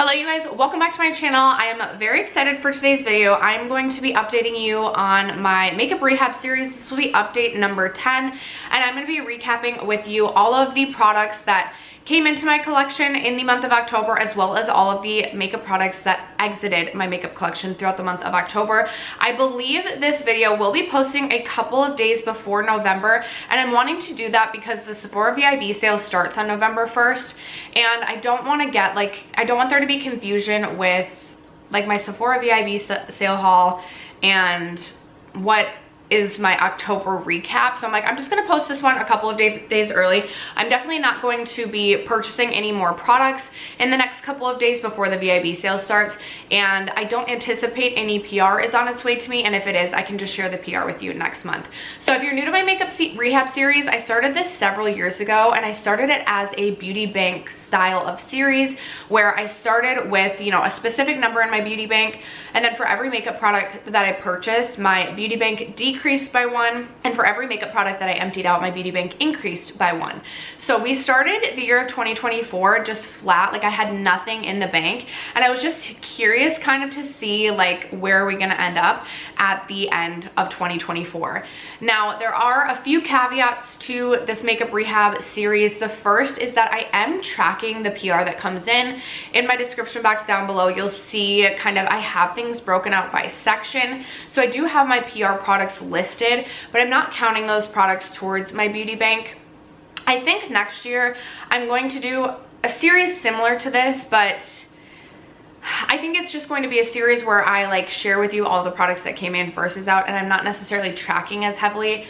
Hello you guys, welcome back to my channel. I am very excited for today's video. I'm going to be updating you on my makeup rehab series. This will be update number 10, and I'm going to be recapping with you all of the products that came into my collection in the month of October, as well as all of the makeup products that exited my makeup collection throughout the month of October. I believe this video will be posting a couple of days before November, and I'm wanting to do that because the Sephora VIB sale starts on November 1st, and I don't want to get I don't want there to be confusion with like my Sephora VIB sale haul and what is my October recap. So I'm like, I'm just gonna post this one a couple of days early. I'm definitely not going to be purchasing any more products in the next couple of days before the VIB sale starts, and I don't anticipate any PR is on its way to me, and if it is, I can just share the PR with you next month. So if you're new to my makeup rehab series, I started this several years ago, and I started it as a beauty bank style of series where I started with, you know, a specific number in my beauty bank, and then for every makeup product that I purchased, my beauty bank decreased by 1, and for every makeup product that I emptied out, my beauty bank increased by 1. So we started the year 2024 just flat, like I had nothing in the bank, and I was just curious kind of to see like where are we gonna end up at the end of 2024. Now there are a few caveats to this makeup rehab series. The first is that I am tracking the PR that comes in. In my description box down below, you'll see kind of I have things broken out by section. So I do have my PR products listed, but I'm not counting those products towards my beauty bank. I think next year I'm going to do a series similar to this, but I think it's just going to be a series where I like share with you all the products that came in versus out, and I'm not necessarily tracking as heavily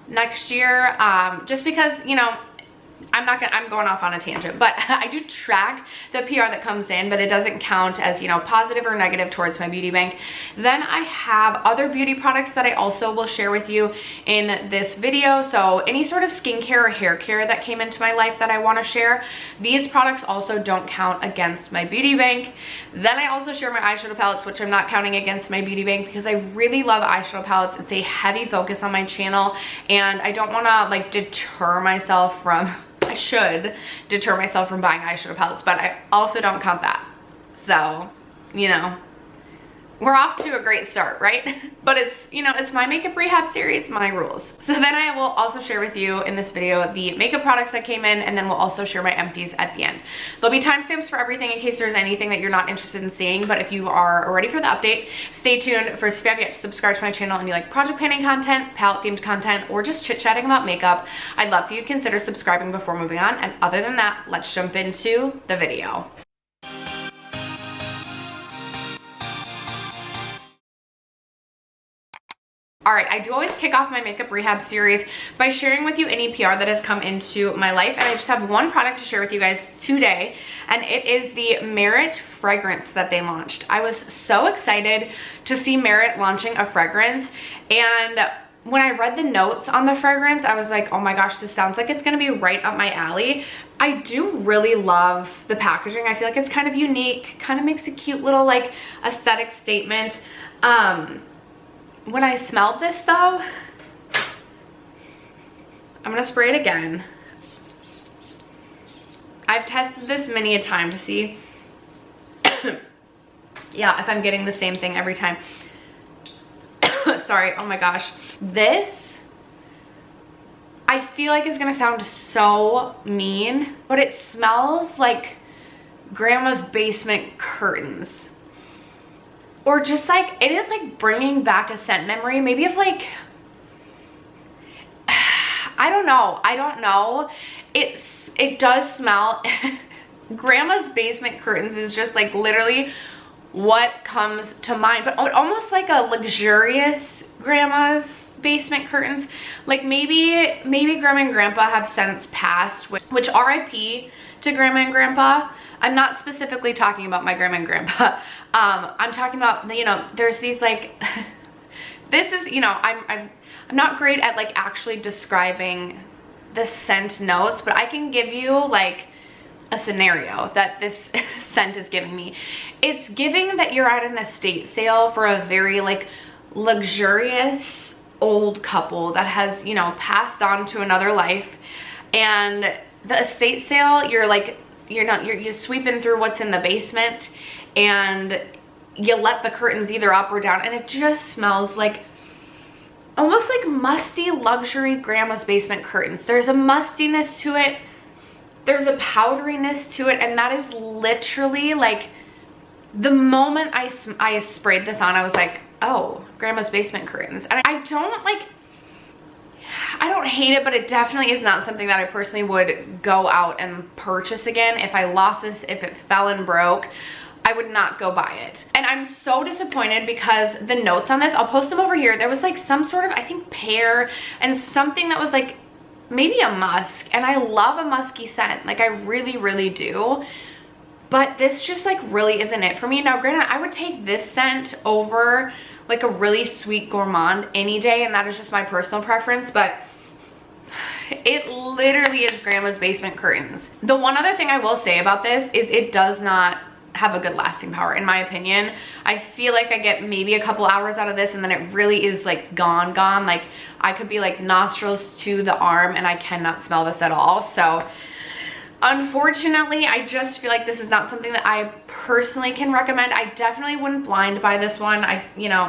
next year, just because, you know, I'm going off on a tangent, but I do track the PR that comes in, but it doesn't count as, you know, positive or negative towards my beauty bank. Then I have other beauty products that I also will share with you in this video. So any sort of skincare or hair care that came into my life that I want to share, these products also don't count against my beauty bank. Then I also share my eyeshadow palettes, which I'm not counting against my beauty bank because I really love eyeshadow palettes. It's a heavy focus on my channel, and I don't want to like deter myself from I should deter myself from buying eyeshadow palettes, but I also don't count that. So, you know, we're off to a great start, right? But it's, you know, it's my makeup rehab series, my rules. So then I will also share with you in this video the makeup products that came in, and then we'll also share my empties at the end. There'll be timestamps for everything in case there's anything that you're not interested in seeing, but if you are ready for the update, stay tuned. First, if you have yet to subscribe to my channel and you like project planning content, palette themed content, or just chit-chatting about makeup, I'd love for you to consider subscribing before moving on. And other than that, let's jump into the video. All right, I do always kick off my makeup rehab series by sharing with you any PR that has come into my life, and I just have one product to share with you guys today, and it is the Merit fragrance that they launched. I was so excited to see Merit launching a fragrance, and when I read the notes on the fragrance, I was like, oh my gosh, this sounds like it's gonna be right up my alley. I do really love the packaging. I feel like it's kind of unique, kind of makes a cute little like aesthetic statement. When I smelled this though, I'm gonna spray it again. I've tested this many a time to see, yeah, if I'm getting the same thing every time. Sorry, oh my gosh. This, I feel like is gonna sound so mean, but it smells like grandma's basement curtains. Or just like, it is like bringing back a scent memory, maybe of like, I don't know. It does smell, grandma's basement curtains is just like literally what comes to mind, but almost like a luxurious grandma's basement curtains. Like maybe grandma and grandpa have since passed, which RIP to grandma and grandpa. I'm not specifically talking about my grandma and grandpa. I'm talking about, you know, there's these like, this is, you know, I'm not great at like actually describing the scent notes, but I can give you like a scenario that this scent is giving me. It's giving that you're at an estate sale for a very like luxurious old couple that has, you know, passed on to another life, and the estate sale, you're like you're sweeping through what's in the basement and you let the curtains either up or down, and it just smells like almost like musty luxury grandma's basement curtains. There's a mustiness to it, there's a powderiness to it, and that is literally like the moment I sprayed this on, I was like, oh, grandma's basement curtains. And I don't hate it, but it definitely is not something that I personally would go out and purchase again. If I lost this, if it fell and broke, I would not go buy it. And I'm so disappointed because the notes on this, I'll post them over here. There was like some sort of, I think, pear and something that was like maybe a musk. And I love a musky scent. Like I really, really do. But this just like really isn't it for me. Now, granted, I would take this scent over like a really sweet gourmand any day, and that is just my personal preference, but it literally is grandma's basement curtains. The one other thing I will say about this is it does not have a good lasting power, in my opinion. I feel like I get maybe a couple hours out of this and then it really is like gone. Like I could be like nostrils to the arm and I cannot smell this at all. So unfortunately, I just feel like this is not something that I personally can recommend. I definitely wouldn't blind buy this one.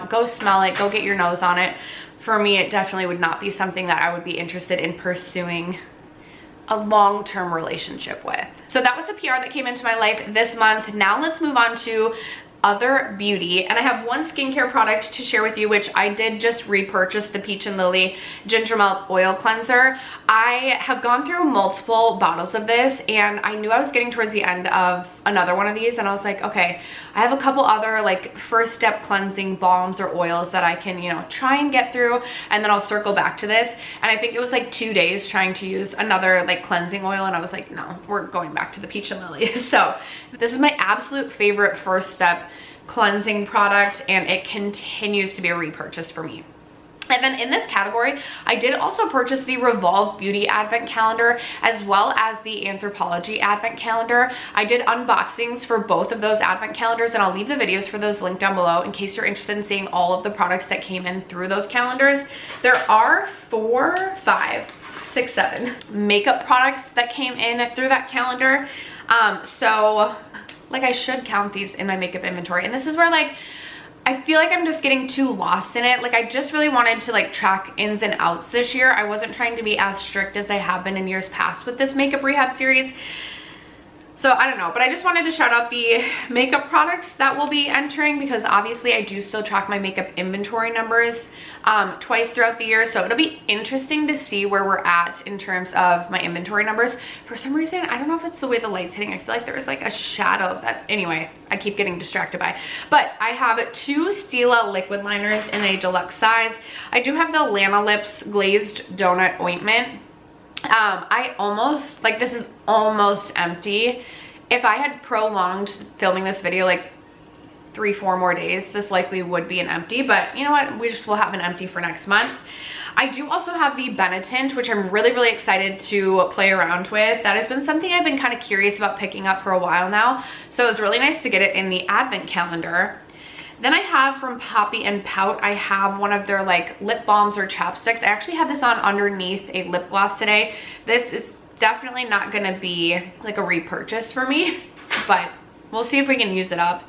Go smell it, go get your nose on it. For me, it definitely would not be something that I would be interested in pursuing a long-term relationship with. So that was the PR that came into my life this month. Now let's move on to other beauty, and I have one skincare product to share with you, which I did just repurchase, the Peach and Lily Ginger Milk Oil Cleanser. I have gone through multiple bottles of this, and I knew I was getting towards the end of another one of these, and I was like, okay, I have a couple other like first step cleansing balms or oils that I can, try and get through, and then I'll circle back to this. And I think it was like 2 days trying to use another like cleansing oil, and I was like, no, we're going back to the Peach and Lily. So this is my absolute favorite first step cleansing product, and it continues to be a repurchase for me. And then in this category, I did also purchase the Revolve Beauty Advent Calendar as well as the Anthropologie Advent Calendar. I did unboxings for both of those Advent Calendars, and I'll leave the videos for those linked down below in case you're interested in seeing all of the products that came in through those calendars. There are 4, 5, 6, 7 makeup products that came in through that calendar. So like I should count these in my makeup inventory, and this is where like I feel like I'm just getting too lost in it. Like I just really wanted to like track ins and outs this year. I wasn't trying to be as strict as I have been in years past with this makeup rehab series. So I don't know, but I just wanted to shout out the makeup products that will be entering, because obviously I do still track my makeup inventory numbers twice throughout the year. So it'll be interesting to see where we're at in terms of my inventory numbers. For some reason, I don't know if it's the way the light's hitting, I feel like there was like a shadow that, anyway, I keep getting distracted by. But I have 2 Stila liquid liners in a deluxe size. I do have the Lana Lips Glazed Donut Ointment. I almost, like, this is almost empty. If I had prolonged filming this video like 3-4 more days, this likely would be an empty, but you know what, we just will have an empty for next month. I do also have the Benetint, which I'm really, really excited to play around with. That has been something I've been kind of curious about picking up for a while now, so it was really nice to get it in the Advent Calendar. Then I have from Poppy and Pout, I have one of their like lip balms or chapsticks. I actually have this on underneath a lip gloss today. This is definitely not gonna be like a repurchase for me, but we'll see if we can use it up.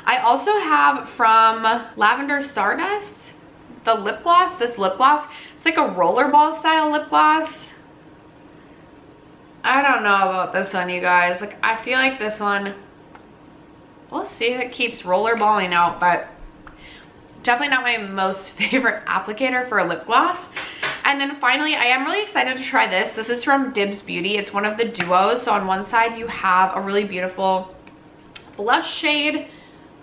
I also have from Lavender Stardust, the lip gloss, this lip gloss. It's like a rollerball style lip gloss. I don't know about this one, you guys. Like I feel like this one, we'll see if it keeps rollerballing out, but definitely not my most favorite applicator for a lip gloss. And then finally, I am really excited to try this. This is from Dibs Beauty. It's one of the duos. So on one side, you have a really beautiful blush shade,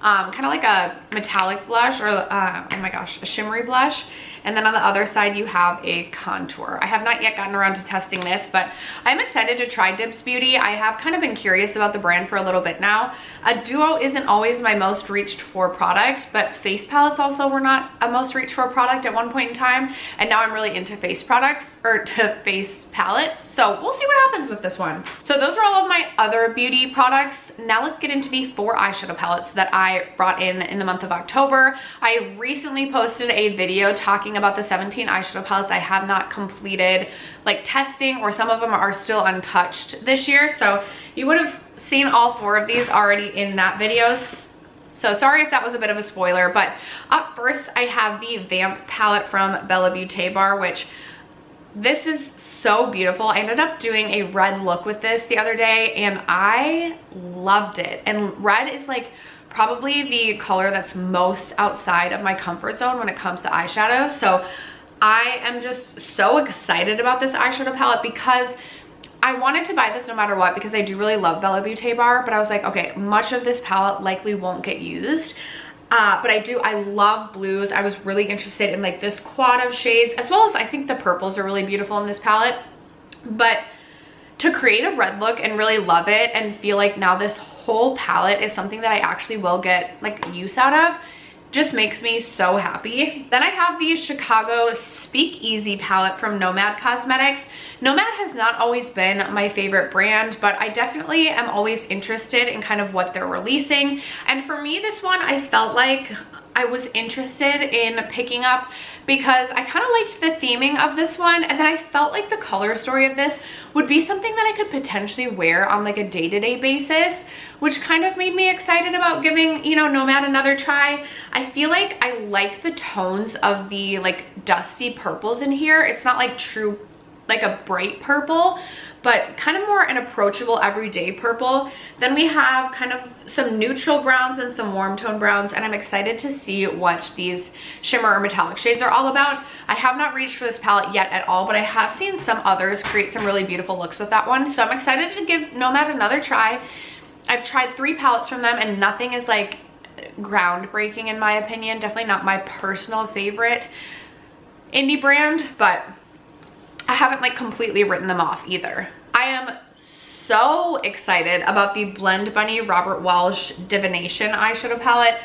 kind of like a metallic blush, or oh my gosh, a shimmery blush. And then on the other side, you have a contour. I have not yet gotten around to testing this, but I'm excited to try Dibs Beauty. I have kind of been curious about the brand for a little bit now. A duo isn't always my most reached for product, but face palettes also were not a most reached for product at one point in time. And now I'm really into face products, or to face palettes. So we'll see what happens with this one. So those are all of my other beauty products. Now let's get into the 4 eyeshadow palettes that I brought in the month of October. I recently posted a video talking talking about the 17 eyeshadow palettes I have not completed like testing, or some of them are still untouched this year. So you would have seen all 4 of these already in that video. So sorry if that was a bit of a spoiler, but up first I have the Vamp palette from Bella Beauty Bar, which this is so beautiful. I ended up doing a red look with this the other day and I loved it. And red is like probably the color that's most outside of my comfort zone when it comes to eyeshadow. So I am just so excited about this eyeshadow palette because I wanted to buy this no matter what, because I do really love Bella Beauty Bar, but I was like, okay, much of this palette likely won't get used. But I love blues. I was really interested in like this quad of shades, as well as I think the purples are really beautiful in this palette. But to create a red look and really love it and feel like now this whole palette is something that I actually will get like use out of, just makes me so happy. Then I have the Chicago Speakeasy palette from Nomad Cosmetics. Nomad has not always been my favorite brand, but I definitely am always interested in kind of what they're releasing. And for me, this one, I felt like I was interested in picking up because I kind of liked the theming of this one, and then I felt like the color story of this would be something that I could potentially wear on like a day-to-day basis, which kind of made me excited about giving, you know, Nomad another try. I feel like I like the tones of the like dusty purples in here. It's not like true, like a bright purple, but kind of more an approachable everyday purple. Then we have kind of some neutral browns and some warm tone browns, and I'm excited to see what these shimmer or metallic shades are all about. I have not reached for this palette yet at all, but I have seen some others create some really beautiful looks with that one. So I'm excited to give Nomad another try. I've tried 3 palettes from them and nothing is like groundbreaking in my opinion. Definitely not my personal favorite indie brand, but I haven't like completely written them off either. I am so excited about the Blend Bunny Robert Welsh Divination eyeshadow palette.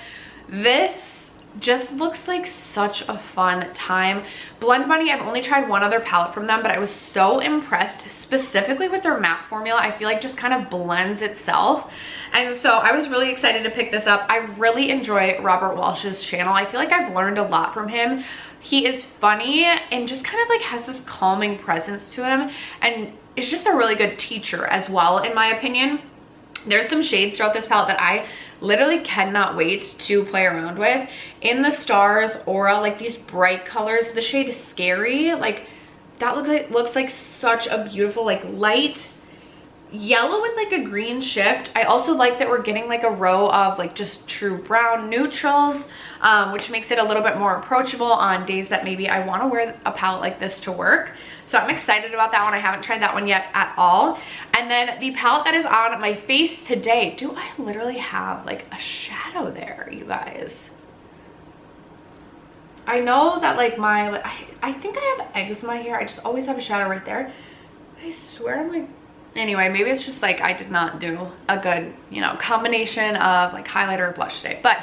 This just looks like such a fun time. Blend Bunny, I've only tried one other palette from them, but I was so impressed specifically with their matte formula. I feel like just kind of blends itself. And so I was really excited to pick this up. I really enjoy Robert Welsh's channel. I feel like I've learned a lot from him. He is funny and just kind of like has this calming presence to him, and is just a really good teacher as well, in my opinion. There's some shades throughout this palette that I literally cannot wait to play around with. In the Stars Aura, like these bright colors, the shade Scary, like that looks like such a beautiful like light yellow with like a green shift. I also like that we're getting like a row of like just true brown neutrals, which makes it a little bit more approachable on days that maybe I want to wear a palette like this to work. So I'm excited about that one. I haven't tried that one yet at all. And then the palette that is on my face today, do I literally have like a shadow there, you guys? I know that like I think I have eczema here. I just always have a shadow right there. I swear I'm like, anyway, maybe it's just like I did not do a good, you know, combination of like highlighter or blush today. But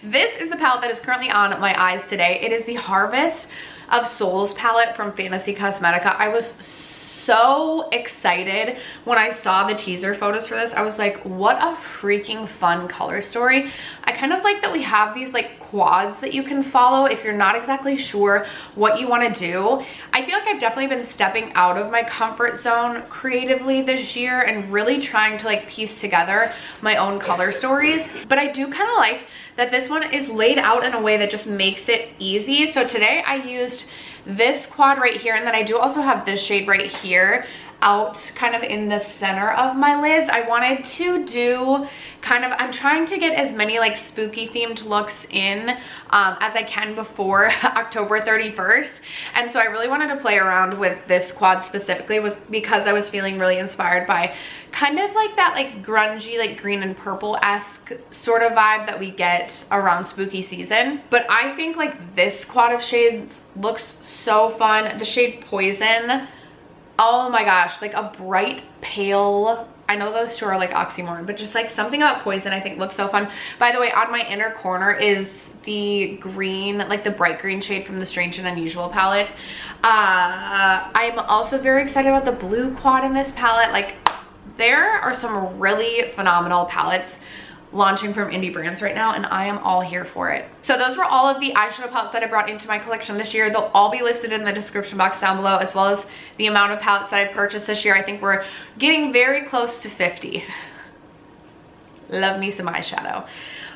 this is the palette that is currently on my eyes today. It is the Harvest of Souls palette from Fantasy Cosmetica. I was so excited when I saw the teaser photos for this. I was like, what a freaking fun color story. I kind of like that we have these like quads that you can follow if you're not exactly sure what you want to do. I feel like I've definitely been stepping out of my comfort zone creatively this year and really trying to like piece together my own color stories. But I do kind of like that this one is laid out in a way that just makes it easy. So today I used this quad right here, and then I do also have this shade right here out kind of in the center of my lids. I wanted to do kind of, I'm trying to get as many like spooky themed looks in as I can before October 31st. And so I really wanted to play around with this quad specifically because I was feeling really inspired by kind of like that like grungy, like green and purple-esque sort of vibe that we get around spooky season. But I think like this quad of shades looks so fun. The shade Poison, oh my gosh, like a bright pale, I know those two are like oxymoron, but just like something about Poison I think looks so fun. By the way, on my inner corner is the green, like the bright green shade from the Strange and Unusual palette. I'm also very excited about the blue quad in this palette. Like there are some really phenomenal palettes launching from indie brands right now, and I am all here for it. So those were all of the eyeshadow palettes that I brought into my collection this year. They'll all be listed in the description box down below, as well as the amount of palettes that I purchased this year. I think we're getting very close to 50. Love me some eyeshadow.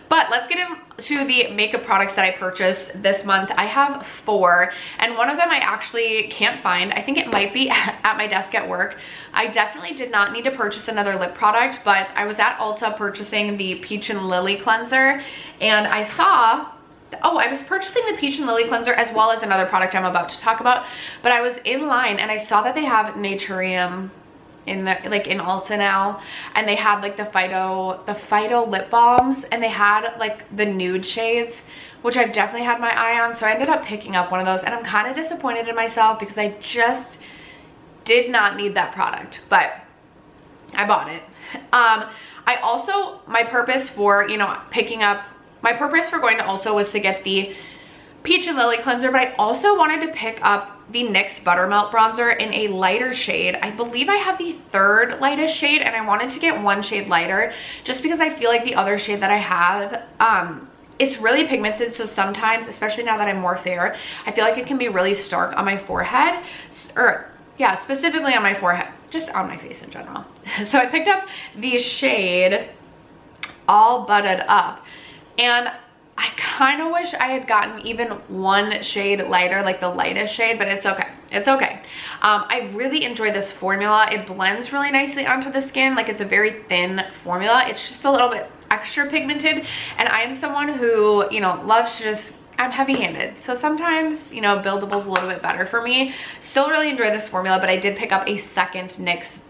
But let's get into the makeup products that I purchased this month. I have 4, and one of them I actually can't find. I think it might be at my desk at work. I definitely did not need to purchase another lip product, but I was at Ulta purchasing the Peach and Lily cleanser, and I saw, oh, I was purchasing the Peach and Lily cleanser as well as another product I'm about to talk about, but I was in line and I saw that they have Naturism in the in Ulta now, and they had like the Phyto lip balms, and they had like the nude shades, which I've definitely had my eye on. So I ended up picking up one of those, and I'm kind of disappointed in myself because I just did not need that product, but I bought it. I also, my purpose for, you know, my purpose for going to Ulta was to get the Peach and Lily cleanser, but I also wanted to pick up the NYX Buttermelt bronzer in a lighter shade. I believe I have the 3rd lightest shade, and I wanted to get 1 shade lighter just because I feel like the other shade that I have, it's really pigmented, so sometimes, especially now that I'm more fair, I feel like it can be really stark on my forehead, or yeah, specifically on my forehead, just on my face in general. So I picked up the shade All Butted Up, and I kind of wish I had gotten even 1 shade lighter, like the lightest shade, but it's okay. It's okay. I really enjoy this formula. It blends really nicely onto the skin. Like, it's a very thin formula. It's just a little bit extra pigmented, and I am someone who, you know, loves to just, I'm heavy-handed, so sometimes, you know, buildable's a little bit better for me. Still really enjoy this formula, but I did pick up a second NYX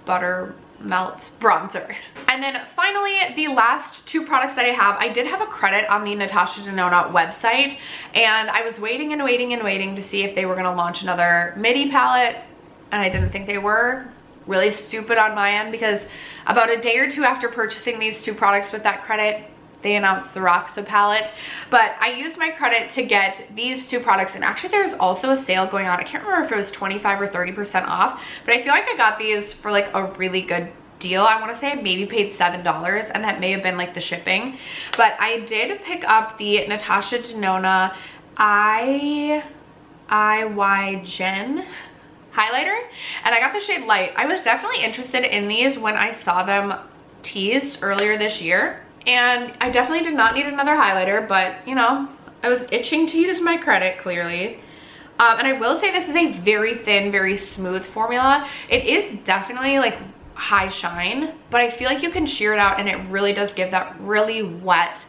Buttermelt bronzer. And then finally, the last 2 products that I have, I did have a credit on the Natasha Denona website, and I was waiting and waiting and waiting to see if they were going to launch another midi palette, and I didn't think they were. Really stupid on my end, because about a day or 2 after purchasing these 2 products with that credit, they announced the Roxa palette. But I used my credit to get these 2 products, and actually there's also a sale going on. I can't remember if it was 25 or 30% off, but I feel like I got these for like a really good deal. I want to say I maybe paid $7, and that may have been like the shipping. But I did pick up the Natasha Denona IY Gen highlighter, and I got the shade Light. I was definitely interested in these when I saw them teased earlier this year, and I definitely did not need another highlighter, but you know, I was itching to use my credit clearly. And I will say this is a very thin, very smooth formula. It is definitely like high shine, but I feel like you can sheer it out, and it really does give that really wet,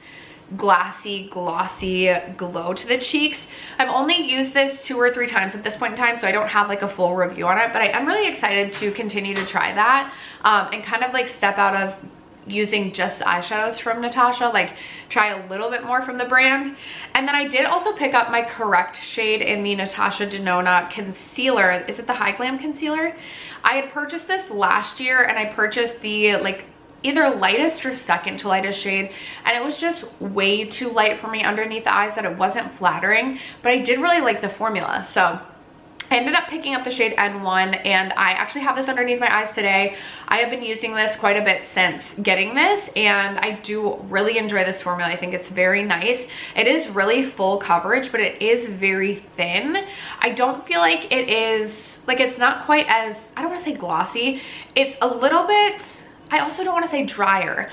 glassy, glossy glow to the cheeks. I've only used this 2 or 3 times at this point in time, so I don't have like a full review on it, but I am really excited to continue to try that, and kind of like step out of using just eyeshadows from Natasha, like try a little bit more from the brand. And then I did also pick up my correct shade in the Natasha Denona concealer. Is it the High Glam concealer? I had purchased this last year, and I purchased the like either lightest or second to lightest shade, and it was just way too light for me underneath the eyes that it wasn't flattering, but I did really like the formula. So I ended up picking up the shade N1, and I actually have this underneath my eyes today. I have been using this quite a bit since getting this, and I do really enjoy this formula. I think it's very nice. It is really full coverage, but it is very thin. I don't feel like it is, like, it's not quite as, I don't want to say glossy. It's a little bit, I also don't want to say drier.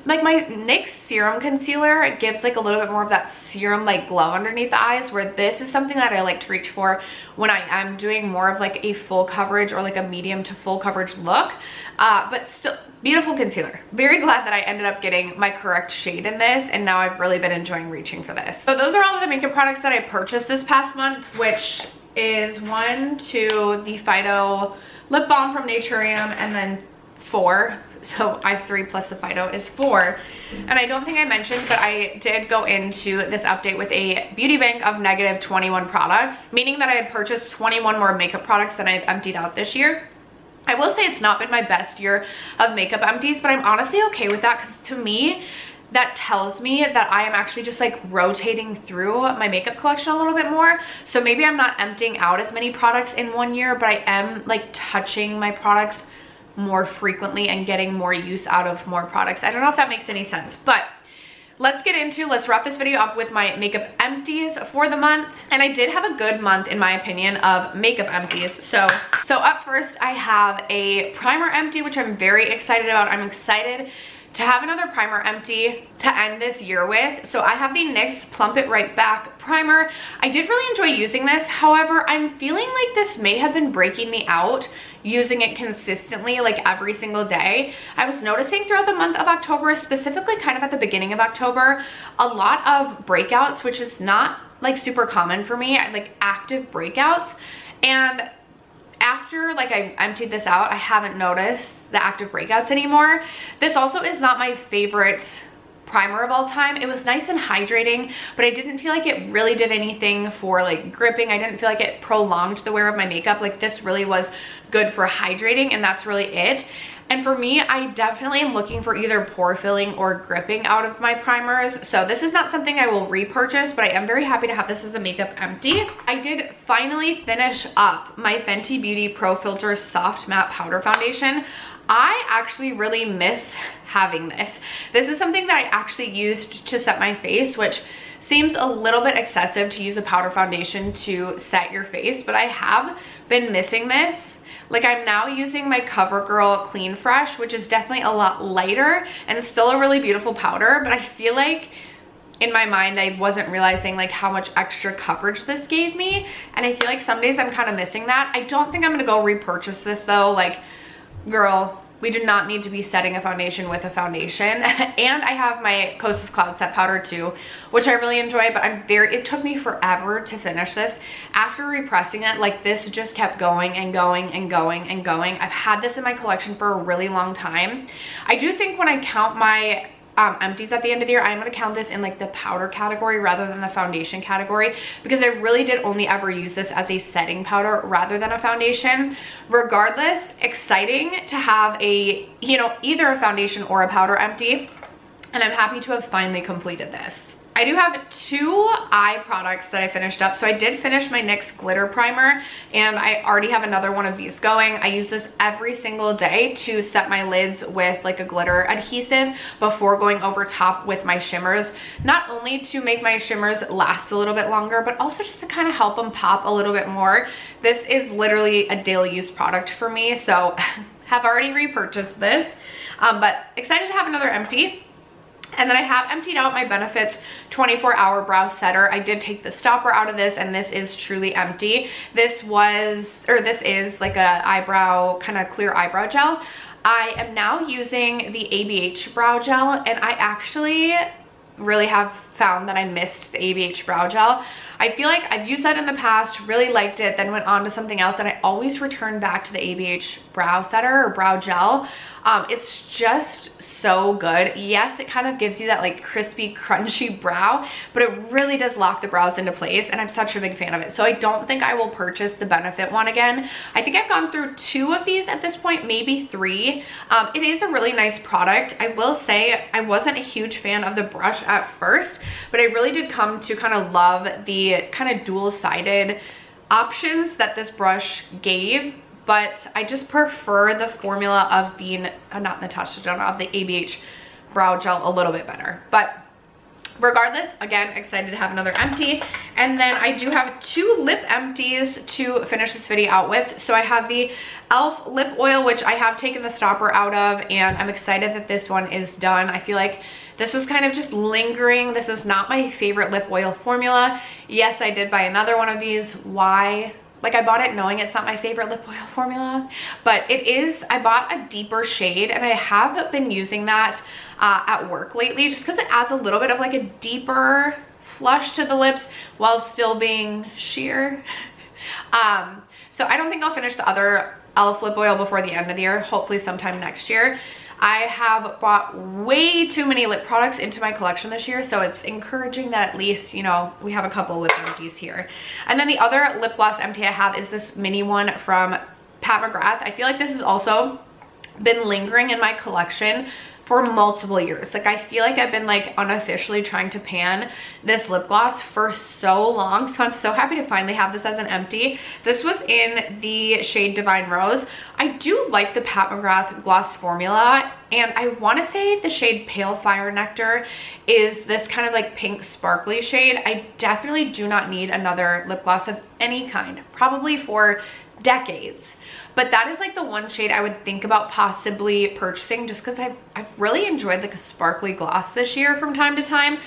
Like my NYX serum concealer, it gives like a little bit more of that serum like glow underneath the eyes, where this is something that I like to reach for when I am doing more of like a full coverage or like a medium to full coverage look. But still, beautiful concealer. Very glad that I ended up getting my correct shade in this, and now I've really been enjoying reaching for this. So those are all of the makeup products that I purchased this past month, which is 1, 2, the Phyto lip balm from Naturism, and then 4. So I have 3 plus the Phyto is 4. And I don't think I mentioned, but I did go into this update with a beauty bank of negative 21 products, meaning that I had purchased 21 more makeup products than I had emptied out this year. I will say it's not been my best year of makeup empties, but I'm honestly okay with that, because to me, that tells me that I am actually just like rotating through my makeup collection a little bit more. So maybe I'm not emptying out as many products in one year, but I am like touching my products more frequently and getting more use out of more products. I don't know if that makes any sense, but let's wrap this video up with my makeup empties for the month. And I did have a good month, in my opinion, of makeup empties. So up first, I have a primer empty, which I'm very excited about. I'm excited to have another primer empty to end this year with. So I have the NYX Plump It Right Back primer. I did really enjoy using this. However, I'm feeling like this may have been breaking me out using it consistently, like every single day. I was noticing throughout the month of October, specifically kind of at the beginning of October, a lot of breakouts, which is not like super common for me, like active breakouts. And after like I emptied this out, I haven't noticed the active breakouts anymore. This also is not my favorite primer of all time. It was nice and hydrating, but I didn't feel like it really did anything for like gripping. I didn't feel like it prolonged the wear of my makeup. Like this really was good for hydrating, and that's really it. And for me, I definitely am looking for either pore filling or gripping out of my primers. So this is not something I will repurchase, but I am very happy to have this as a makeup empty. I did finally finish up my Fenty Beauty Pro Filt'r Soft Matte Powder Foundation. I actually really miss having this. This is something that I actually used to set my face, which seems a little bit excessive to use a powder foundation to set your face, but I have been missing this. Like I'm now using my CoverGirl Clean Fresh, which is definitely a lot lighter and still a really beautiful powder, but I feel like in my mind I wasn't realizing like how much extra coverage this gave me, and I feel like some days I'm kind of missing that. I don't think I'm gonna go repurchase this though. Like, girl, we do not need to be setting a foundation with a foundation. And I have my Kosas Cloud Set Powder too, which I really enjoy, but it took me forever to finish this. After repressing it, like this just kept going and going and going and going. I've had this in my collection for a really long time. I do think when I count my empties at the end of the year, I'm going to count this in like the powder category rather than the foundation category, because I really did only ever use this as a setting powder rather than a foundation. Regardless, exciting to have a, you know, either a foundation or a powder empty, and I'm happy to have finally completed this. I do have 2 eye products that I finished up. So I did finish my NYX Glitter Primer, and I already have another one of these going. I use this every single day to set my lids with like a glitter adhesive before going over top with my shimmers. Not only to make my shimmers last a little bit longer, but also just to kind of help them pop a little bit more. This is literally a daily use product for me, so have already repurchased this, but excited to have another empty. And then I have emptied out my Benefits 24-hour brow setter. I did take the stopper out of this, and this is truly empty. This is like a eyebrow, kind of clear eyebrow gel. I am now using the ABH brow gel, and I actually really have found that I missed the ABH brow gel. I feel like I've used that in the past, really liked it, then went on to something else, and I always return back to the ABH brow setter or brow gel. It's just so good. Yes, it kind of gives you that like crispy, crunchy brow, but it really does lock the brows into place, and I'm such a big fan of it. So I don't think I will purchase the Benefit one again. I think I've gone through 2 of these at this point, maybe 3. It is a really nice product. I will say I wasn't a huge fan of the brush at first, but I really did come to kind of love the kind of dual-sided options that this brush gave. But I just prefer the formula of the, not Natasha, Denona, of the ABH brow gel a little bit better. But regardless, again, excited to have another empty. And then I do have 2 lip empties to finish this video out with. So I have the e.l.f. lip oil, which I have taken the stopper out of, and I'm excited that this one is done. I feel like this was kind of just lingering. This is not my favorite lip oil formula. Yes, I did buy another one of these. Why? Like, I bought it knowing it's not my favorite lip oil formula, but it is. I bought a deeper shade, and I have been using that at work lately just because it adds a little bit of like a deeper flush to the lips while still being sheer. So I don't think I'll finish the other e.l.f. lip oil before the end of the year, hopefully sometime next year. I have bought way too many lip products into my collection this year, so it's encouraging that at least, you know, we have a couple lip empties here. And then the other lip gloss empty I have is this mini one from McGRATH. I feel like this has also been lingering in my collection for multiple years. Like I feel like I've been like unofficially trying to pan this lip gloss for so long. So I'm so happy to finally have this as an empty. This was in the shade Divine Rose. I do like the Pat McGrath gloss formula, and I want to say the shade Pale Fire Nectar is this kind of like pink sparkly shade. I definitely do not need another lip gloss of any kind, probably for decades. But that is like the one shade I would think about possibly purchasing, just because I've really enjoyed like a sparkly gloss this year from time to time.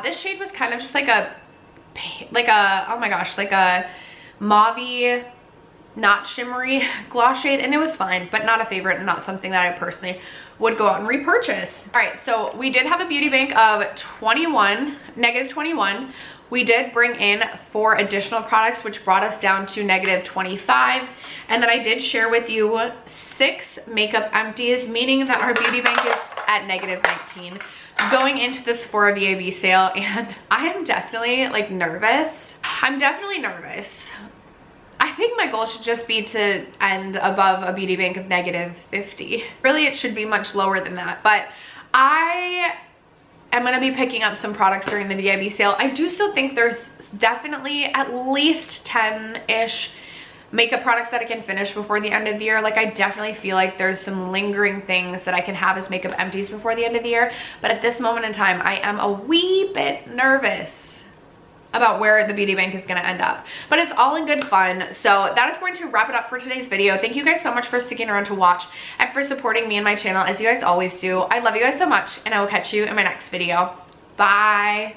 This shade was kind of just like a oh my gosh, like a mauvey, not shimmery gloss shade, and it was fine, but not a favorite and not something that I personally would go out and repurchase. All right, so we did have a beauty bank of negative 21. We did bring in 4 additional products, which brought us down to negative 25. And then I did share with you 6 makeup empties, meaning that our beauty bank is at negative 19 going into this Sephora VAB sale. And I am definitely like nervous. I'm definitely nervous. I think my goal should just be to end above a beauty bank of negative 50. Really, it should be much lower than that, but I'm gonna be picking up some products during the VIB sale. I do still think there's definitely at least 10-ish makeup products that I can finish before the end of the year. Like I definitely feel like there's some lingering things that I can have as makeup empties before the end of the year. But at this moment in time, I am a wee bit nervous about where the beauty bank is going to end up, but it's all in good fun. So that is going to wrap it up for today's video. Thank you guys so much for sticking around to watch and for supporting me and my channel, as you guys always do. I love you guys so much, and I will catch you in my next video. Bye.